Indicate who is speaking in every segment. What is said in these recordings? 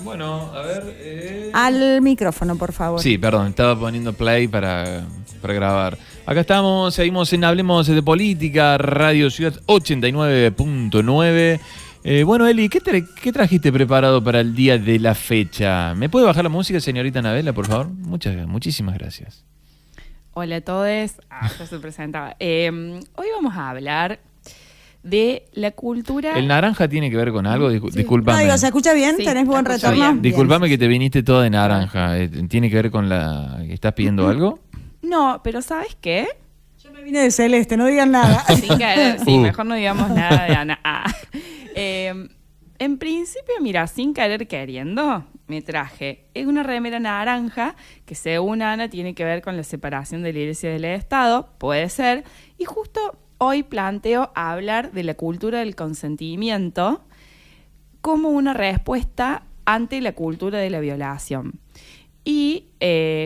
Speaker 1: Bueno, a ver.
Speaker 2: Al micrófono, por favor.
Speaker 1: Sí, perdón, estaba poniendo play para grabar. Acá estamos, seguimos en Hablemos de Política, Radio Ciudad 89.9. Bueno, Eli, ¿qué trajiste preparado para el día de la fecha? ¿Me puede bajar la música, señorita Anabela, por favor? Muchísimas gracias.
Speaker 3: Hola a todos. Ya se presentaba. Hoy vamos a hablar de la cultura.
Speaker 1: ¿El naranja tiene que ver con algo?
Speaker 2: Sí.
Speaker 1: Discúlpame.
Speaker 2: No, digo, ¿se escucha bien?
Speaker 3: Sí,
Speaker 2: ¿Tenés buen
Speaker 3: se escucha
Speaker 2: retorno?
Speaker 3: bien.
Speaker 1: Discúlpame que te viniste toda de naranja. ¿Tiene que ver con la... ¿Estás pidiendo algo?
Speaker 3: No, pero ¿sabes qué?
Speaker 2: Yo me vine de celeste, no digan nada.
Speaker 3: Sin querer, sí, mejor no digamos nada de Ana. En principio, mira, sin querer queriendo, me traje una remera naranja que, según Ana, tiene que ver con la separación de la Iglesia y del Estado, puede ser, y justo hoy planteo hablar de la cultura del consentimiento como una respuesta ante la cultura de la violación. Y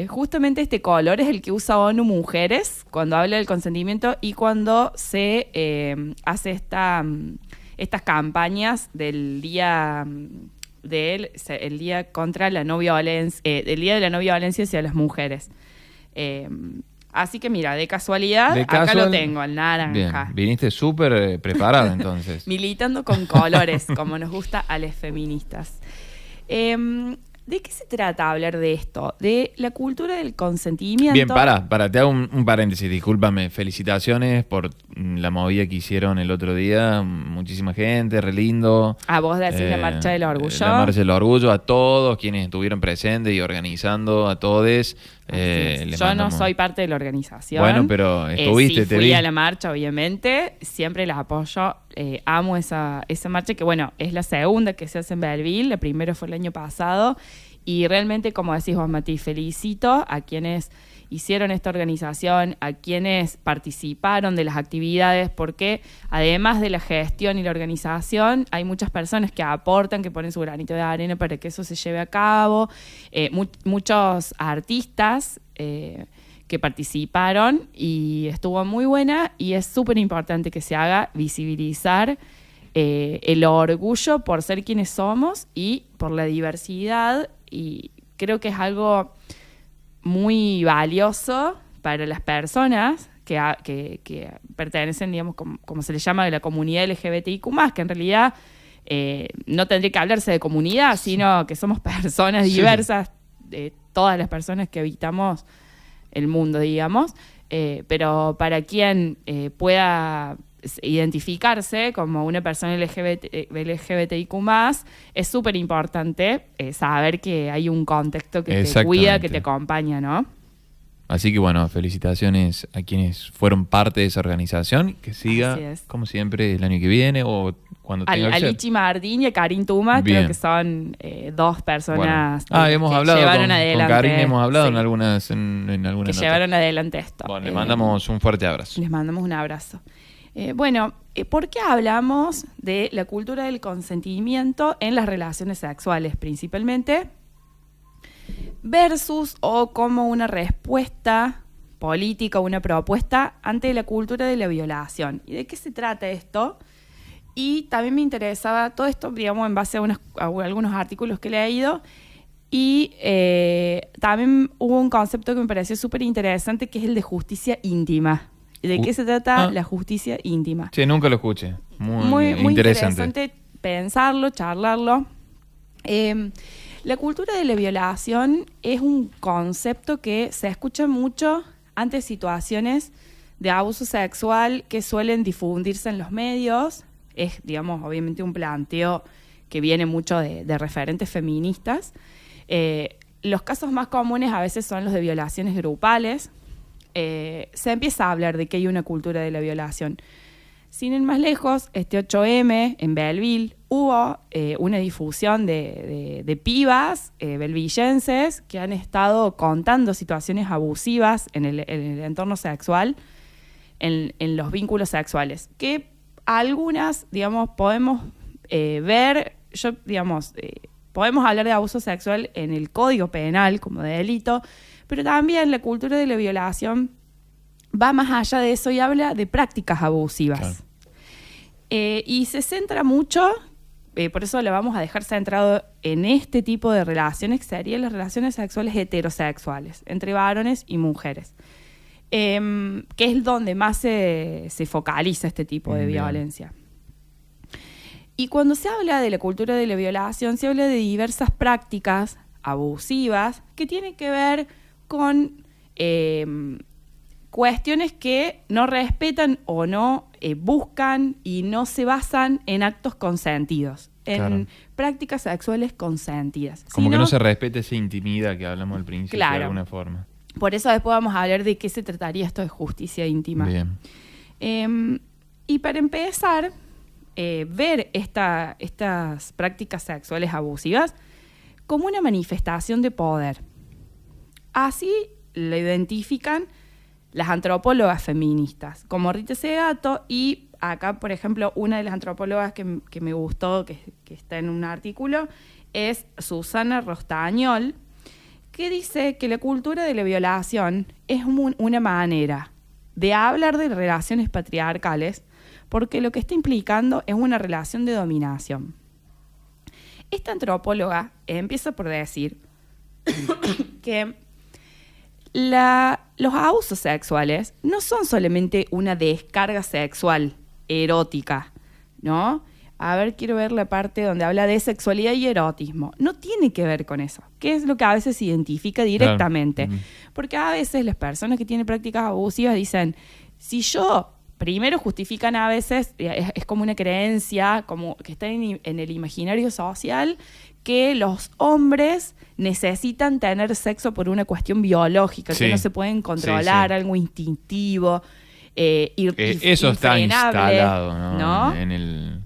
Speaker 3: justamente este color es el que usa ONU Mujeres cuando habla del consentimiento y cuando se hace estas campañas del día el día contra la no violencia, el día de la no violencia hacia las mujeres. Así que mira, de casualidad, acá lo tengo, el naranja.
Speaker 1: Bien, viniste súper preparada entonces.
Speaker 3: Militando con colores, como nos gusta a las feministas. ¿De qué se trata hablar de esto? De la cultura del consentimiento.
Speaker 1: Bien, para, te hago un paréntesis, discúlpame. Felicitaciones por la movida que hicieron el otro día. Muchísima gente, re lindo.
Speaker 3: A vos decís la Marcha del Orgullo.
Speaker 1: La Marcha del Orgullo, a todos quienes estuvieron presentes y organizando, a todos.
Speaker 3: Yo no soy parte de la organización.
Speaker 1: Bueno, pero estuviste,
Speaker 3: sí,
Speaker 1: te
Speaker 3: fui
Speaker 1: vi.
Speaker 3: a la marcha, obviamente. Siempre la apoyo. Amo esa marcha que, bueno, es la segunda que se hace en Belleville. La primera fue el año pasado. Y realmente, como decís vos, Mati, felicito a quienes hicieron esta organización, a quienes participaron de las actividades, porque además de la gestión y la organización, hay muchas personas que aportan, que ponen su granito de arena para que eso se lleve a cabo. Muchos artistas que participaron y estuvo muy buena, y es súper importante que se haga visibilizar el orgullo por ser quienes somos y por la diversidad, y creo que es algo muy valioso para las personas que pertenecen, digamos, como se le llama, de la comunidad LGBTIQ+, que en realidad no tendría que hablarse de comunidad, sino que somos personas diversas, todas las personas que habitamos el mundo, digamos, pero para quien pueda identificarse como una persona LGBTIQ+, es súper importante saber que hay un contexto que te cuida, que te acompaña, ¿no?
Speaker 1: Así que bueno, felicitaciones a quienes fueron parte de esa organización, que siga, como siempre, el año que viene o cuando tenga que ser.
Speaker 3: A Lichi Mardín y a Karin Tuma, creo que son dos personas
Speaker 1: hemos hablado
Speaker 3: llevaron adelante.
Speaker 1: Con Karin hemos hablado en algunas
Speaker 3: que
Speaker 1: nota.
Speaker 3: Llevaron adelante esto.
Speaker 1: Bueno, les mandamos un fuerte abrazo.
Speaker 3: Les mandamos un abrazo. Bueno, ¿por qué hablamos de la cultura del consentimiento en las relaciones sexuales principalmente? Versus o como una respuesta política, una propuesta ante la cultura de la violación. ¿Y de qué se trata esto? Y también me interesaba todo esto, digamos, en base a algunos artículos que he leído. Y también hubo un concepto que me pareció súper interesante, que es el de justicia íntima. ¿De qué se trata la justicia íntima?
Speaker 1: Sí, nunca lo escuché. Muy interesante
Speaker 3: pensarlo, charlarlo. La cultura de la violación es un concepto que se escucha mucho ante situaciones de abuso sexual que suelen difundirse en los medios. Es, digamos, obviamente un planteo que viene mucho de referentes feministas. Los casos más comunes a veces son los de violaciones grupales. Se empieza a hablar de que hay una cultura de la violación. Sin ir más lejos, este 8M en Belleville hubo una difusión de pibas belvillenses que han estado contando situaciones abusivas en el entorno sexual, en los vínculos sexuales, que algunas, digamos, podemos ver, podemos hablar de abuso sexual en el Código Penal como de delito, pero también la cultura de la violación va más allá de eso y habla de prácticas abusivas. Claro. Y se centra mucho por eso lo vamos a dejar centrado en este tipo de relaciones, que serían las relaciones sexuales heterosexuales, entre varones y mujeres, que es donde más se focaliza este tipo de violencia. Y cuando se habla de la cultura de la violación, se habla de diversas prácticas abusivas que tienen que ver con cuestiones que no respetan o no buscan y no se basan en actos consentidos, en prácticas sexuales consentidas.
Speaker 1: Como que no se respete esa intimidad que hablamos al principio,
Speaker 3: Claro.
Speaker 1: de alguna forma.
Speaker 3: Por eso después vamos a hablar de qué se trataría esto de justicia íntima.
Speaker 1: Bien.
Speaker 3: Y para empezar, ver estas prácticas sexuales abusivas como una manifestación de poder. Así lo identifican las antropólogas feministas, como Rita Segato, y acá, por ejemplo, una de las antropólogas que me gustó, que está en un artículo, es Susana Rostañol, que dice que la cultura de la violación es una manera de hablar de relaciones patriarcales, porque lo que está implicando es una relación de dominación. Esta antropóloga empieza por decir que los abusos sexuales no son solamente una descarga sexual erótica, ¿no? A ver, quiero ver la parte donde habla de sexualidad y erotismo. No tiene que ver con eso, que es lo que a veces se identifica directamente.
Speaker 1: Claro.
Speaker 3: Porque a veces las personas que tienen prácticas abusivas dicen, si yo... Primero justifican a veces, es como una creencia, como que está en el imaginario social, que los hombres necesitan tener sexo por una cuestión biológica,
Speaker 1: Sí.
Speaker 3: que no se pueden controlar,
Speaker 1: Sí.
Speaker 3: algo instintivo,
Speaker 1: Eso está
Speaker 3: infrenable,
Speaker 1: instalado,
Speaker 3: ¿no?
Speaker 1: En el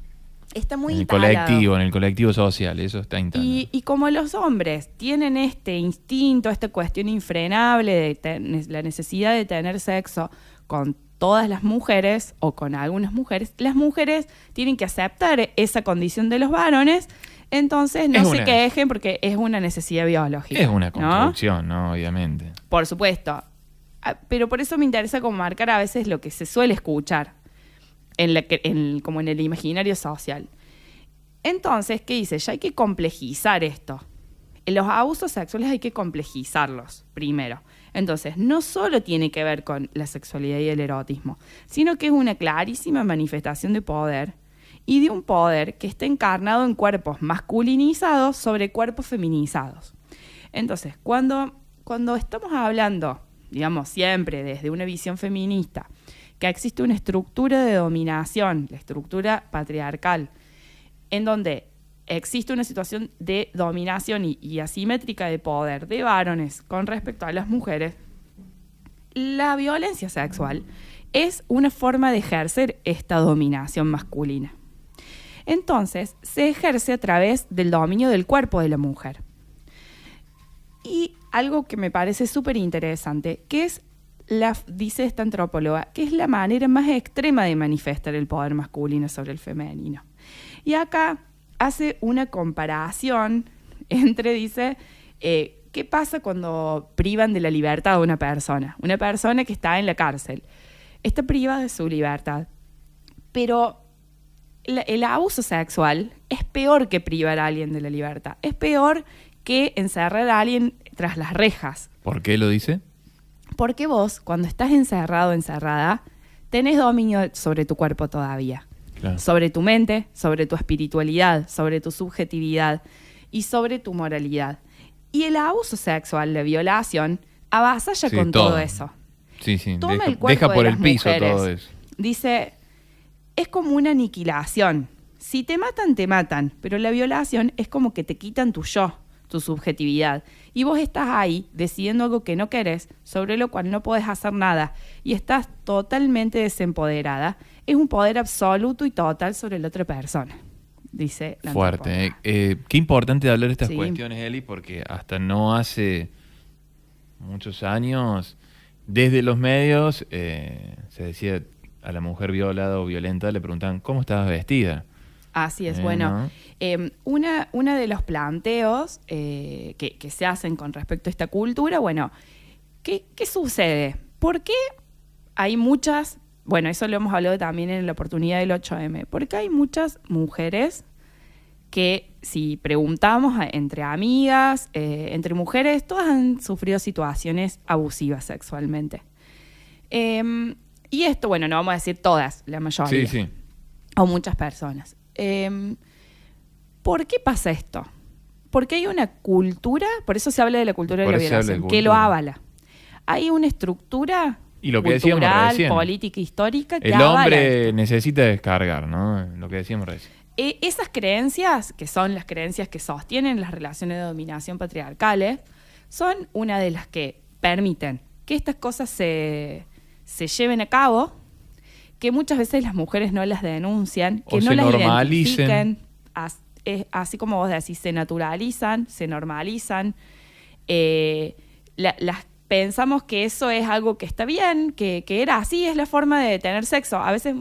Speaker 3: Está muy
Speaker 1: en el
Speaker 3: instalado.
Speaker 1: colectivo social, eso está instalado.
Speaker 3: Y como los hombres tienen este instinto, esta cuestión infrenable de la necesidad de tener sexo con todas las mujeres o con algunas mujeres, las mujeres tienen que aceptar esa condición de los varones, entonces no se quejen porque es una necesidad biológica.
Speaker 1: Es una
Speaker 3: ¿no?
Speaker 1: construcción, ¿no? Obviamente.
Speaker 3: Por supuesto. Pero por eso me interesa como marcar a veces lo que se suele escuchar como en el imaginario social. Entonces, ¿qué dice? Ya hay que complejizar esto. Los abusos sexuales hay que complejizarlos primero. Entonces, no solo tiene que ver con la sexualidad y el erotismo, sino que es una clarísima manifestación de poder y de un poder que está encarnado en cuerpos masculinizados sobre cuerpos feminizados. Entonces, cuando estamos hablando, digamos, siempre desde una visión feminista, que existe una estructura de dominación, la estructura patriarcal, en donde existe una situación de dominación y asimétrica de poder de varones con respecto a las mujeres, la violencia sexual es una forma de ejercer esta dominación masculina. Entonces, se ejerce a través del dominio del cuerpo de la mujer. Y algo que me parece súper interesante, que es, dice esta antropóloga, que es la manera más extrema de manifestar el poder masculino sobre el femenino. Y acá hace una comparación entre, dice, ¿qué pasa cuando privan de la libertad a una persona? Una persona que está en la cárcel. Está privada de su libertad. Pero el abuso sexual es peor que privar a alguien de la libertad. Es peor que encerrar a alguien tras las rejas.
Speaker 1: ¿Por qué lo dice?
Speaker 3: Porque vos, cuando estás encerrado o encerrada, tenés dominio sobre tu cuerpo todavía.
Speaker 1: Claro.
Speaker 3: Sobre tu mente, sobre tu espiritualidad, sobre tu subjetividad y sobre tu moralidad. Y el abuso sexual, la violación, avasalla
Speaker 1: Sí,
Speaker 3: con todo eso.
Speaker 1: Sí, sí.
Speaker 3: Toma el cuerpo
Speaker 1: deja
Speaker 3: de
Speaker 1: por
Speaker 3: las
Speaker 1: el piso
Speaker 3: mujeres.
Speaker 1: todo eso.
Speaker 3: Dice, es como una aniquilación. Si te matan, te matan. Pero la violación es como que te quitan tu yo, tu subjetividad. Y vos estás ahí decidiendo algo que no querés, sobre lo cual no podés hacer nada. Y estás totalmente desempoderada. Es un poder absoluto y total sobre la otra persona, dice la
Speaker 1: Fuerte.
Speaker 3: antropóloga.
Speaker 1: Qué importante hablar de estas
Speaker 3: Sí.
Speaker 1: cuestiones, Eli, porque hasta no hace muchos años, desde los medios, se decía a la mujer violada o violenta, le preguntaban, ¿cómo estabas vestida?
Speaker 3: Así es.
Speaker 1: ¿no?
Speaker 3: Bueno, una de los planteos que se hacen con respecto a esta cultura, bueno, ¿qué sucede? ¿Por qué hay muchas, bueno, eso lo hemos hablado también en la oportunidad del 8M, porque hay muchas mujeres que si preguntamos entre amigas, entre mujeres, todas han sufrido situaciones abusivas sexualmente. Y esto, bueno, no vamos a decir todas, la mayoría.
Speaker 1: Sí.
Speaker 3: O muchas personas. ¿Por qué pasa esto? Porque hay una cultura, por eso se habla de la cultura de la violación, que lo avala. Hay una estructura
Speaker 1: y lo que
Speaker 3: cultural, política, histórica que
Speaker 1: el
Speaker 3: avala
Speaker 1: hombre
Speaker 3: esto.
Speaker 1: necesita descargar, ¿no? Lo que decíamos recién.
Speaker 3: Esas creencias, que son las creencias que sostienen las relaciones de dominación patriarcales, son una de las que permiten que estas cosas se lleven a cabo, que muchas veces las mujeres no las denuncian, que no las identifiquen, así como vos decís, se naturalizan, se normalizan. Pensamos que eso es algo que está bien, que era así, es la forma de tener sexo. A veces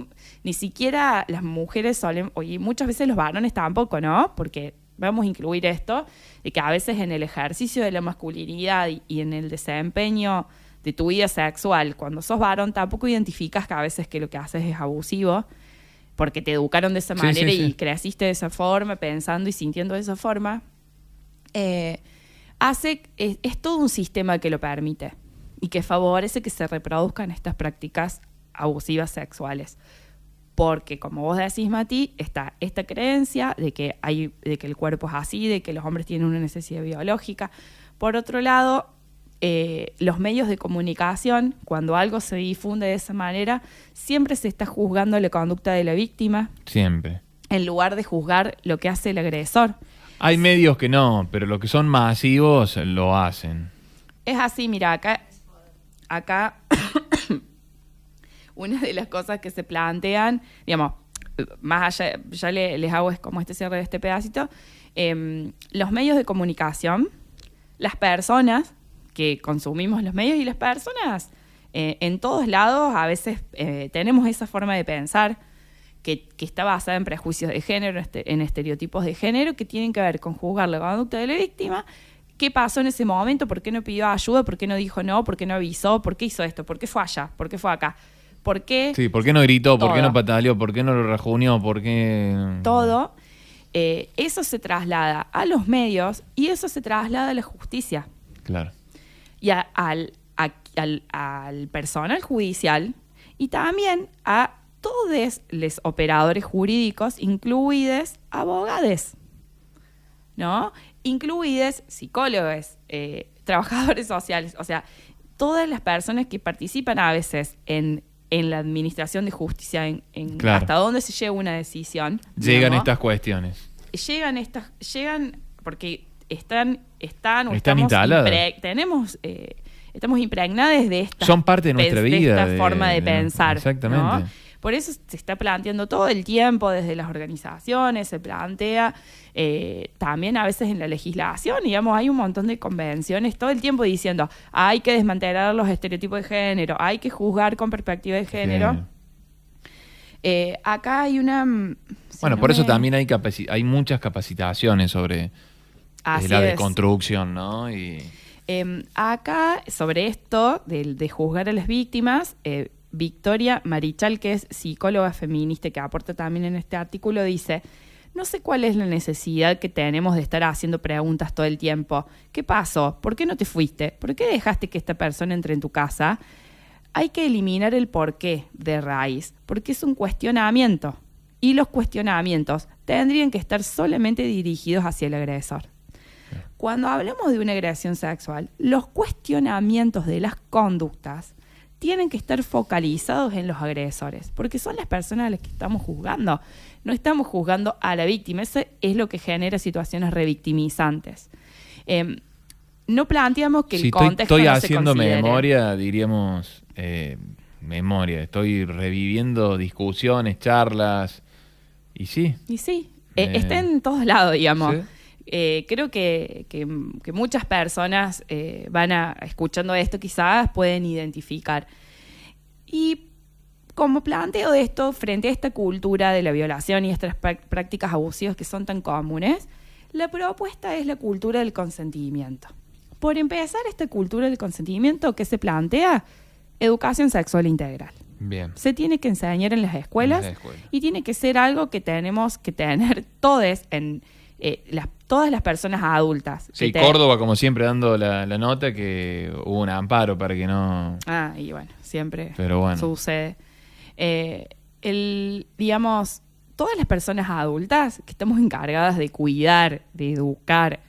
Speaker 3: ni siquiera las mujeres y muchas veces los varones tampoco, ¿no? Porque vamos a incluir esto, de que a veces en el ejercicio de la masculinidad y en el desempeño de tu vida sexual, cuando sos varón tampoco identificas que a veces que lo que haces es abusivo, porque te educaron de esa manera y creciste de esa forma, pensando y sintiendo de esa forma. Es todo un sistema que lo permite y que favorece que se reproduzcan estas prácticas abusivas sexuales. Porque, como vos decís, Mati, está esta creencia de que el cuerpo es así, de que los hombres tienen una necesidad biológica. Por otro lado, los medios de comunicación, cuando algo se difunde de esa manera, siempre se está juzgando la conducta de la víctima.
Speaker 1: Siempre.
Speaker 3: En lugar de juzgar lo que hace el agresor.
Speaker 1: Hay medios que no, pero los que son masivos lo hacen.
Speaker 3: Es así, mira, acá una de las cosas que se plantean, digamos, más allá, ya les hago es como este cierre de este pedacito, los medios de comunicación, las personas que consumimos los medios y las personas en todos lados a veces tenemos esa forma de pensar que está basada en prejuicios de género, en estereotipos de género que tienen que ver con juzgar la conducta de la víctima. ¿Qué pasó en ese momento? ¿Por qué no pidió ayuda? ¿Por qué no dijo no? ¿Por qué no avisó? ¿Por qué hizo esto? ¿Por qué fue allá? ¿Por qué fue acá? ¿Por qué?
Speaker 1: Sí, ¿por qué no gritó?
Speaker 3: Todo.
Speaker 1: ¿Por qué no pataleó? ¿Por qué no lo reunió? ¿Por qué...?
Speaker 3: Todo. Eso se traslada a los medios y eso se traslada a la justicia.
Speaker 1: Claro.
Speaker 3: Y al personal judicial y también a todos los operadores jurídicos, incluidos abogados, ¿no? Incluidos psicólogos, trabajadores sociales, o sea, todas las personas que participan a veces en la administración de justicia,
Speaker 1: Claro.
Speaker 3: hasta dónde se lleva una decisión.
Speaker 1: Llegan
Speaker 3: ¿no?
Speaker 1: estas cuestiones.
Speaker 3: Llegan porque están
Speaker 1: instaladas.
Speaker 3: Estamos impregnadas de esta
Speaker 1: Son parte de nuestra vida.
Speaker 3: De esta forma de pensar.
Speaker 1: Exactamente.
Speaker 3: ¿no? Por eso se está planteando todo el tiempo desde las organizaciones, se plantea también a veces en la legislación, digamos, hay un montón de convenciones todo el tiempo diciendo hay que desmantelar los estereotipos de género, hay que juzgar con perspectiva de género. Acá hay una...
Speaker 1: Bueno, por eso también hay muchas capacitaciones sobre la deconstrucción, ¿no? Y...
Speaker 3: acá, sobre esto de juzgar a las víctimas, Victoria Marichal, que es psicóloga feminista y que aporta también en este artículo, dice: no sé cuál es la necesidad que tenemos de estar haciendo preguntas todo el tiempo. ¿Qué pasó? ¿Por qué no te fuiste? ¿Por qué dejaste que esta persona entre en tu casa? Hay que eliminar el porqué de raíz, porque es un cuestionamiento. Y los cuestionamientos tendrían que estar solamente dirigidos hacia el agresor. Cuando hablamos de una agresión sexual, los cuestionamientos de las conductas tienen que estar focalizados en los agresores, porque son las personas a las que estamos juzgando. No estamos juzgando a la víctima. Eso es lo que genera situaciones revictimizantes. No planteamos que el contexto no se considere.
Speaker 1: Estoy haciendo memoria, diríamos, memoria. Estoy reviviendo discusiones, charlas, y sí.
Speaker 3: Y sí, está en todos lados, digamos.
Speaker 1: ¿Sí?
Speaker 3: Creo que muchas personas escuchando esto quizás pueden identificar. Y como planteo esto frente a esta cultura de la violación y estas prácticas abusivas que son tan comunes, la propuesta es la cultura del consentimiento. Por empezar, esta cultura del consentimiento que se plantea, educación sexual integral.
Speaker 1: Bien.
Speaker 3: Se tiene que enseñar en las escuelas y tiene que ser algo que tenemos que tener todos todas las personas adultas.
Speaker 1: Sí, Córdoba, como siempre, dando la nota que hubo un amparo para que no...
Speaker 3: Y bueno, siempre
Speaker 1: Pero bueno.
Speaker 3: sucede. Digamos, todas las personas adultas que estamos encargadas de cuidar, de educar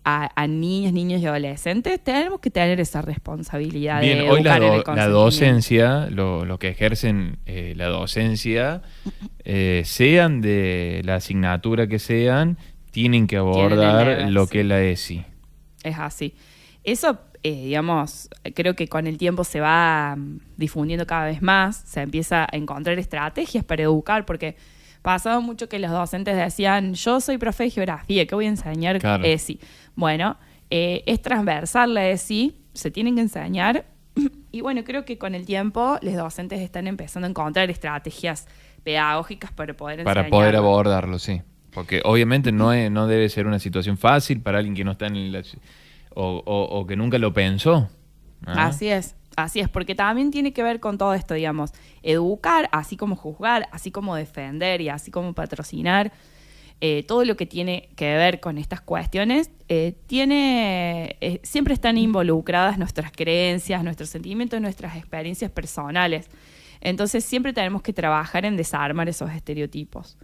Speaker 3: a niñas, niños y adolescentes, tenemos que tener esa responsabilidad
Speaker 1: Bien,
Speaker 3: de
Speaker 1: hoy
Speaker 3: educar en el
Speaker 1: la
Speaker 3: consentimiento.
Speaker 1: docencia, lo que ejercen la docencia, sean de la asignatura que sean, tienen que abordar
Speaker 3: deber,
Speaker 1: lo
Speaker 3: sí.
Speaker 1: que es la ESI.
Speaker 3: Es así. Eso, digamos, creo que con el tiempo se va difundiendo cada vez más, se empieza a encontrar estrategias para educar, porque pasaba mucho que los docentes decían, yo soy profe de geografía, ¿qué voy a enseñar
Speaker 1: Claro.
Speaker 3: ESI? Bueno, es transversal la ESI, se tienen que enseñar, y bueno, creo que con el tiempo los docentes están empezando a encontrar estrategias pedagógicas para poder enseñar.
Speaker 1: Para poder abordarlo, sí. Porque obviamente no debe ser una situación fácil para alguien que no está en la... O que nunca lo pensó.
Speaker 3: Así es, porque también tiene que ver con todo esto, digamos, educar, así como juzgar, así como defender y así como patrocinar, todo lo que tiene que ver con estas cuestiones, siempre están involucradas nuestras creencias, nuestros sentimientos, nuestras experiencias personales. Entonces siempre tenemos que trabajar en desarmar esos estereotipos.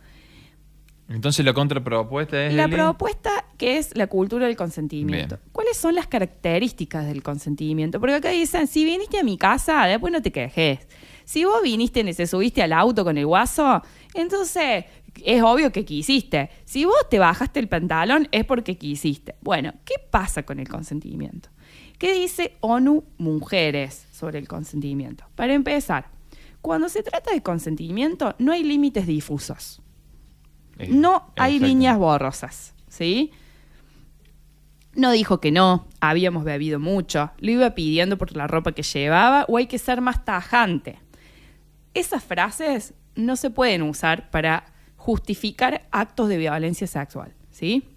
Speaker 1: Entonces la contrapropuesta es...
Speaker 3: La
Speaker 1: Eli?
Speaker 3: propuesta que es la cultura del consentimiento.
Speaker 1: Bien.
Speaker 3: ¿Cuáles son las características del consentimiento? Porque acá dicen, si viniste a mi casa, después no te quejes. Si vos viniste y te subiste al auto con el guaso, entonces es obvio que quisiste. Si vos te bajaste el pantalón, es porque quisiste. Bueno, ¿qué pasa con el consentimiento? ¿Qué dice ONU Mujeres sobre el consentimiento? Para empezar, cuando se trata de consentimiento, no hay límites difusos. No hay
Speaker 1: Exacto.
Speaker 3: líneas borrosas, ¿sí? No dijo que no, habíamos bebido mucho, lo iba pidiendo por la ropa que llevaba o hay que ser más tajante. Esas frases no se pueden usar para justificar actos de violencia sexual, ¿sí?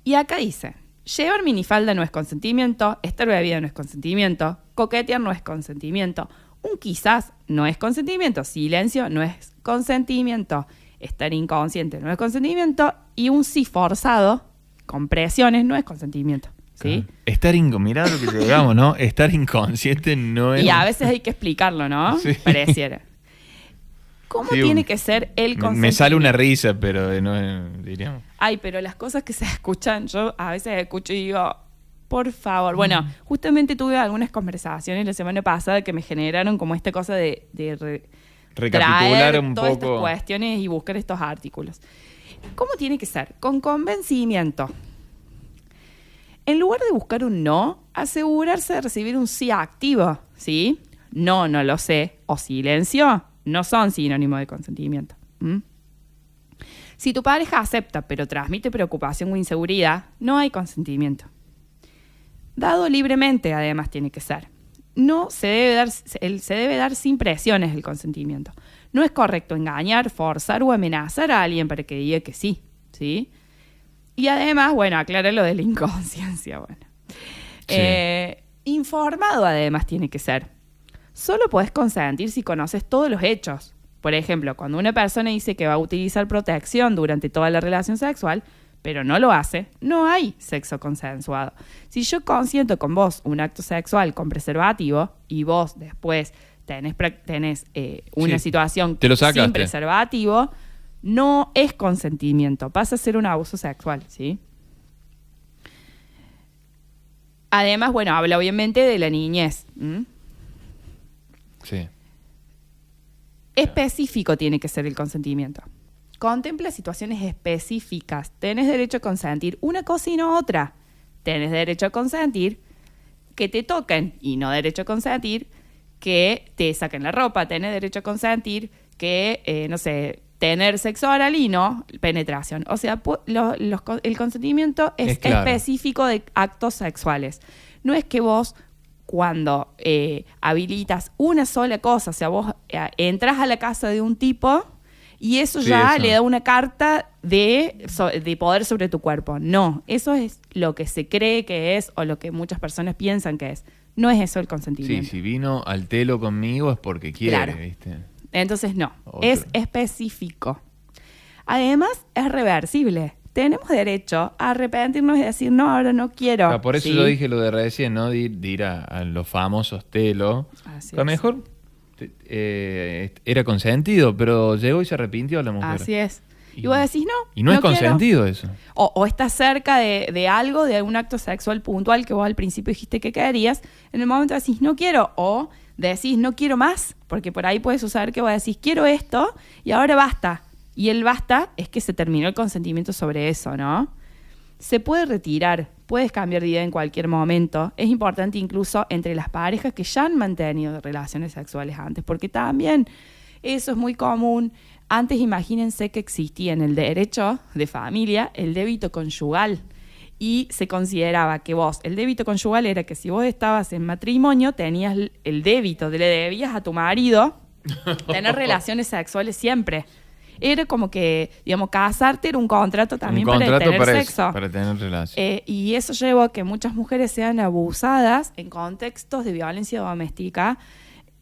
Speaker 3: Y acá dice, llevar minifalda no es consentimiento, estar bebida no es consentimiento, coquetear no es consentimiento, un quizás no es consentimiento, silencio no es consentimiento, estar inconsciente no es consentimiento y un sí forzado, con presiones, no es consentimiento, ¿sí?
Speaker 1: Claro. Mirá lo que llegamos, ¿no? Estar inconsciente no es...
Speaker 3: Y a veces hay que explicarlo, ¿no?
Speaker 1: Sí.
Speaker 3: Pareciera. ¿Cómo
Speaker 1: Sí,
Speaker 3: tiene que ser el consentimiento?
Speaker 1: Me sale una risa, pero no es, diríamos.
Speaker 3: Ay, pero las cosas que se escuchan, yo a veces escucho y digo, por favor. Bueno, justamente tuve algunas conversaciones la semana pasada que me generaron como esta cosa de
Speaker 1: Recapitular
Speaker 3: traer
Speaker 1: un
Speaker 3: todas
Speaker 1: poco.
Speaker 3: estas cuestiones y buscar estos artículos. ¿Cómo tiene que ser? Con convencimiento. En lugar de buscar un no, asegurarse de recibir un sí activo, ¿sí? No, no lo sé, o silencio, no son sinónimo de consentimiento. ¿Mm? Si tu pareja acepta, pero transmite preocupación o inseguridad, no hay consentimiento. Dado libremente, además, tiene que ser. No se debe dar sin presiones el consentimiento. No es correcto engañar, forzar o amenazar a alguien para que diga que sí, ¿sí? Y además, bueno, aclara lo de la inconsciencia, bueno.
Speaker 1: Sí.
Speaker 3: Informado además tiene que ser. Solo podés consentir si conoces todos los hechos. Por ejemplo, cuando una persona dice que va a utilizar protección durante toda la relación sexual, pero no lo hace, no hay sexo consensuado. Si yo consiento con vos un acto sexual con preservativo y vos después tenés una
Speaker 1: Sí,
Speaker 3: situación
Speaker 1: te lo sacaste.
Speaker 3: sin preservativo, no es consentimiento, pasa a ser un abuso sexual, ¿sí? Además, bueno, habla obviamente de la niñez.
Speaker 1: Sí.
Speaker 3: Específico tiene que ser el consentimiento. Contempla situaciones específicas. Tenés derecho a consentir una cosa y no otra. Tenés derecho a consentir que te toquen y no derecho a consentir que te saquen la ropa. Tenés derecho a consentir que, no sé, tener sexo oral y no penetración. O sea, el consentimiento es
Speaker 1: claro.
Speaker 3: específico de actos sexuales. No es que vos cuando habilitas una sola cosa, o sea, vos entras a la casa de un tipo y eso
Speaker 1: Sí,
Speaker 3: ya
Speaker 1: eso.
Speaker 3: le da una carta de poder sobre tu cuerpo. No, eso es lo que se cree que es o lo que muchas personas piensan que es. No es eso el
Speaker 1: Sí,
Speaker 3: consentimiento.
Speaker 1: si vino al telo conmigo es porque quiere,
Speaker 3: Claro.
Speaker 1: ¿viste?
Speaker 3: Entonces no,
Speaker 1: Otro.
Speaker 3: es específico. Además, es reversible. Tenemos derecho a arrepentirnos y decir, no, ahora no quiero.
Speaker 1: Por eso
Speaker 3: ¿sí?
Speaker 1: yo dije lo de recién, ¿no? De ir a los famosos telos.
Speaker 3: Así
Speaker 1: A lo
Speaker 3: es.
Speaker 1: mejor era consentido, pero llegó y se arrepintió la mujer.
Speaker 3: Así es. Y vos decís, no.
Speaker 1: Y no es
Speaker 3: quiero.
Speaker 1: consentido eso.
Speaker 3: O estás cerca de algo, de un acto sexual puntual que vos al principio dijiste que querías. En el momento decís, no quiero. O decís, no quiero más. Porque por ahí puede suceder que vos decís, quiero esto y ahora basta. Y el basta es que se terminó el consentimiento sobre eso, ¿no? Se puede retirar, puedes cambiar de idea en cualquier momento. Es importante incluso entre las parejas que ya han mantenido relaciones sexuales antes, porque también eso es muy común. Antes imagínense que existía en el derecho de familia el débito conyugal y se consideraba que el débito conyugal era que si vos estabas en matrimonio tenías el débito, le debías a tu marido tener relaciones sexuales siempre. Era como que, digamos, casarte era un contrato también para tener sexo.
Speaker 1: Para tener relación.
Speaker 3: Y eso llevó a que muchas mujeres sean abusadas en contextos de violencia doméstica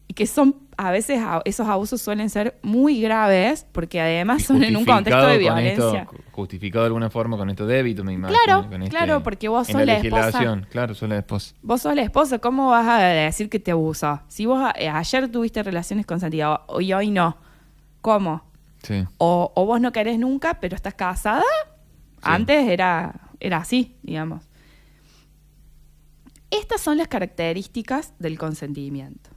Speaker 3: y que son, a veces, esos abusos suelen ser muy graves porque además son en un contexto de violencia.
Speaker 1: Justificado de alguna forma con estos débitos, me imagino.
Speaker 3: Claro, porque vos sos
Speaker 1: en
Speaker 3: la esposa.
Speaker 1: Claro, sos la esposa.
Speaker 3: Vos sos la esposa, ¿cómo vas a decir que te abusó? Si vos ayer tuviste relaciones consentidas y hoy no, ¿cómo?
Speaker 1: Sí.
Speaker 3: O vos no querés nunca, pero estás casada. Sí. Antes era así, digamos. Estas son las características del consentimiento.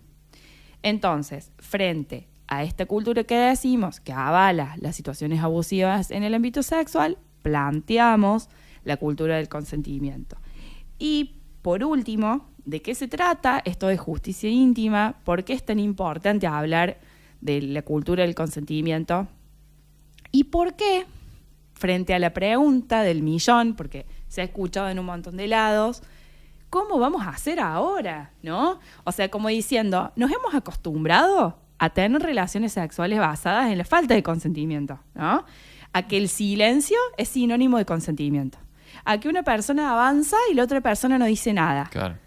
Speaker 3: Entonces, frente a esta cultura que decimos que avala las situaciones abusivas en el ámbito sexual, planteamos la cultura del consentimiento. Y por último, ¿de qué se trata esto de justicia íntima? ¿Por qué es tan importante hablar de la cultura del consentimiento? ¿Y por qué, frente a la pregunta del millón, porque se ha escuchado en un montón de lados, ¿cómo vamos a hacer ahora? ¿No? O sea, como diciendo, nos hemos acostumbrado a tener relaciones sexuales basadas en la falta de consentimiento, ¿no? A que el silencio es sinónimo de consentimiento. A que una persona avanza y la otra persona no dice nada.
Speaker 1: Claro.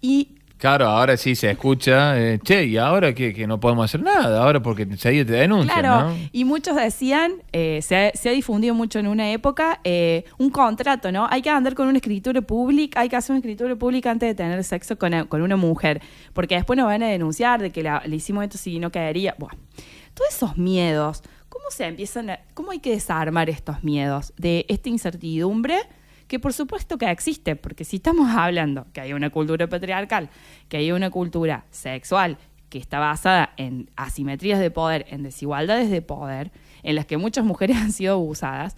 Speaker 3: Y
Speaker 1: claro, ahora sí se escucha, ¿y ahora que no podemos hacer nada? Ahora porque enseguida te denuncian,
Speaker 3: claro,
Speaker 1: ¿no?
Speaker 3: Y muchos decían, se ha difundido mucho en una época, un contrato, ¿no? Hay que andar con una escritura pública, hay que hacer una escritura pública antes de tener sexo con una mujer, porque después nos van a denunciar de que le hicimos esto si no quedaría. Bueno, todos esos miedos, ¿cómo hay que desarmar estos miedos de esta incertidumbre? Que por supuesto que existe, porque si estamos hablando que hay una cultura patriarcal, que hay una cultura sexual que está basada en asimetrías de poder, en desigualdades de poder, en las que muchas mujeres han sido abusadas,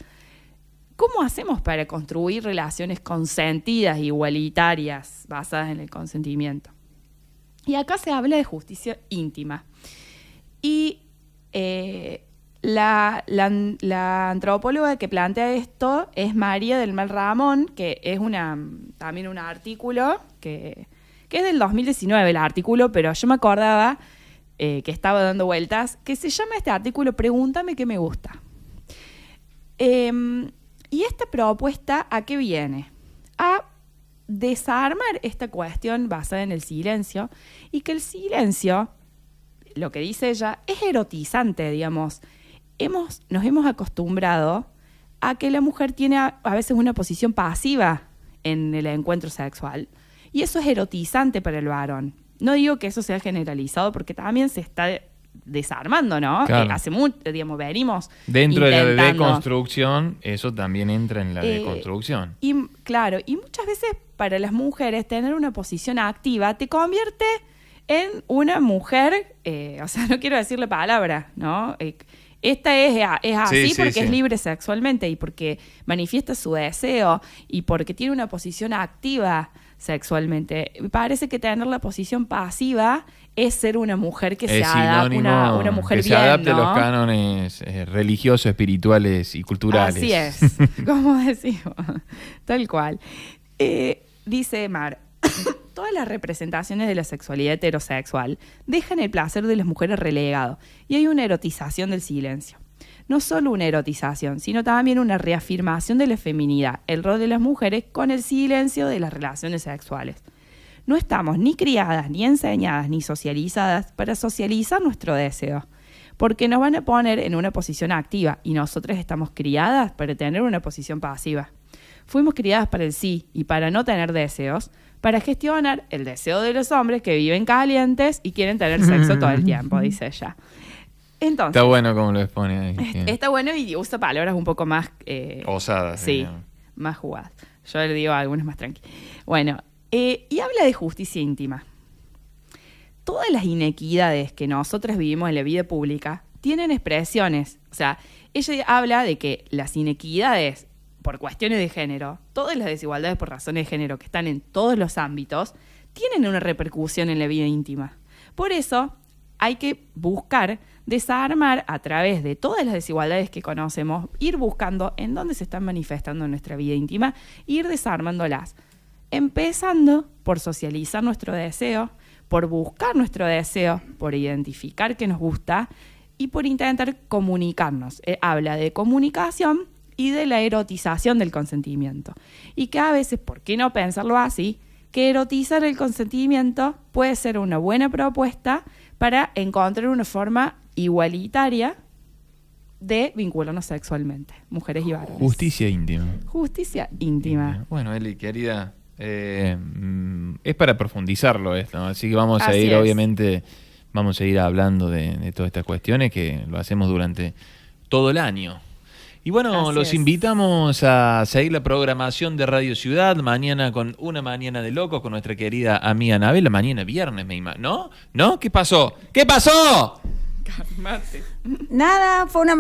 Speaker 3: ¿cómo hacemos para construir relaciones consentidas, igualitarias, basadas en el consentimiento? Y acá se habla de justicia íntima. Y la antropóloga que plantea esto es María del Mal Ramón, que es también un artículo que es del 2019 el artículo, pero yo me acordaba que estaba dando vueltas, que se llama este artículo Pregúntame qué me gusta. Y esta propuesta, ¿a qué viene? A desarmar esta cuestión basada en el silencio, y que el silencio, lo que dice ella, es erotizante, digamos. Nos hemos acostumbrado a que la mujer tiene a veces una posición pasiva en el encuentro sexual. Y eso es erotizante para el varón. No digo que eso sea generalizado, porque también se está desarmando, ¿no?
Speaker 1: Claro.
Speaker 3: Hace mucho, digamos, venimos
Speaker 1: dentro de la
Speaker 3: intentando.
Speaker 1: deconstrucción, eso también entra en la deconstrucción.
Speaker 3: Y claro, y muchas veces para las mujeres tener una posición activa te convierte en una mujer, o sea, no quiero decir la palabra, ¿no? Esta es así
Speaker 1: sí,
Speaker 3: porque
Speaker 1: sí.
Speaker 3: es libre sexualmente y porque manifiesta su deseo y porque tiene una posición activa sexualmente. Me parece que tener la posición pasiva es ser una mujer que se adapta, una mujer
Speaker 1: que
Speaker 3: bien,
Speaker 1: se adapte
Speaker 3: ¿no?
Speaker 1: a los cánones religiosos, espirituales y culturales.
Speaker 3: Así es, como decimos, tal cual. Dice Mar, todas las representaciones de la sexualidad heterosexual dejan el placer de las mujeres relegado y hay una erotización del silencio. No solo una erotización, sino también una reafirmación de la feminidad, el rol de las mujeres con el silencio de las relaciones sexuales. No estamos ni criadas, ni enseñadas, ni socializadas para socializar nuestro deseo. porque nos van a poner en una posición activa y nosotras estamos criadas para tener una posición pasiva. Fuimos criadas para el sí y para no tener deseos, para gestionar el deseo de los hombres que viven calientes y quieren tener sexo todo el tiempo, dice ella. Entonces,
Speaker 1: Está bueno como lo expone ahí.
Speaker 3: está bueno y usa palabras un poco más...
Speaker 1: Osadas.
Speaker 3: sí,
Speaker 1: digamos.
Speaker 3: más jugadas. Yo le digo algunas más tranquilas. Bueno, y habla de justicia íntima. Todas las inequidades que nosotras vivimos en la vida pública tienen expresiones. O sea, ella habla de que las inequidades por cuestiones de género, todas las desigualdades por razones de género que están en todos los ámbitos, tienen una repercusión en la vida íntima. Por eso hay que buscar desarmar a través de todas las desigualdades que conocemos, ir buscando en dónde se están manifestando en nuestra vida íntima, ir desarmándolas. Empezando por socializar nuestro deseo, por buscar nuestro deseo, por identificar qué nos gusta y por intentar comunicarnos. Habla de comunicación y de la erotización del consentimiento. Y que a veces, ¿por qué no pensarlo así? Que erotizar el consentimiento puede ser una buena propuesta para encontrar una forma igualitaria de vincularnos sexualmente, mujeres y varones.
Speaker 1: Justicia íntima.
Speaker 3: Justicia íntima.
Speaker 1: Bueno, Eli, querida, es para profundizarlo esto, ¿no? Así que vamos a
Speaker 3: Así
Speaker 1: ir,
Speaker 3: es.
Speaker 1: obviamente, vamos a ir hablando de todas estas cuestiones que lo hacemos durante todo el año. Y bueno,
Speaker 3: Así
Speaker 1: los
Speaker 3: es.
Speaker 1: invitamos a seguir la programación de Radio Ciudad mañana con Una Mañana de Locos con nuestra querida amiga Anabela. Mañana viernes, me imagino. ¿No? ¿No? ¿Qué pasó? ¿Qué pasó?
Speaker 3: Calmate.
Speaker 2: Nada, fue una